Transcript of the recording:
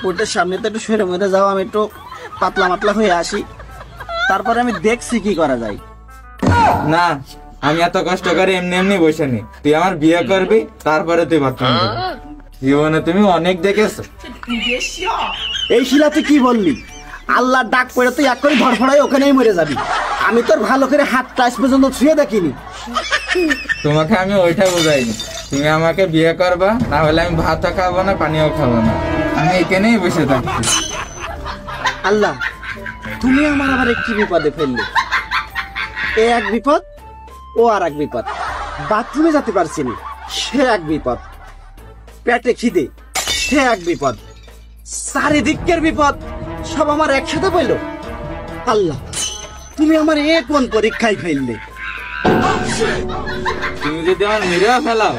কোর্টের সামনে তো একটু সরে মধ্যে যাও, আমি একটু পাতলা মাতলা হয়ে আসি, তারপরে আমি দেখছি কি করা যায়। না, আমি এত কষ্ট করে এমনি এমনি বসে নি, তুই আমার বিয়ে করবি, তারপরে তুই বাথরুম করবি। জীবনে তুমি অনেক দেখেছো। এই শিলা তুই কি বললি? আল্লাহ ডাক পড়ে তুই এক করে ধরফড়াই ওখানেই মরে যাবি। আমি তোর ভালো করে হাতটা আজ পর্যন্ত ছুঁয়ে দেখিনি। তোমাকে আমি ওইটা বোঝাইনি, তুমি আমাকে বিয়ে করবা, না হলে আমি ভাতও খাবো না, পানিও খাবো না, আমি এখানেই বসে থাকছি। আল্লাহ, তুমি আমার আবার একটি বিপদে ফেললে। এ এক বিপদ, ও আর এক বিপদ। বাথরুমে যেতে পারছি না, সে এক বিপদ। পেটে খিদে, সে এক বিপদ। চারিদিকের বিপদ সব আমার একসাথে বললো। আল্লাহ, তুমি আমার এ কোন পরীক্ষায় ফেললে? তুমি যদি আমার মেরেও ফেলাও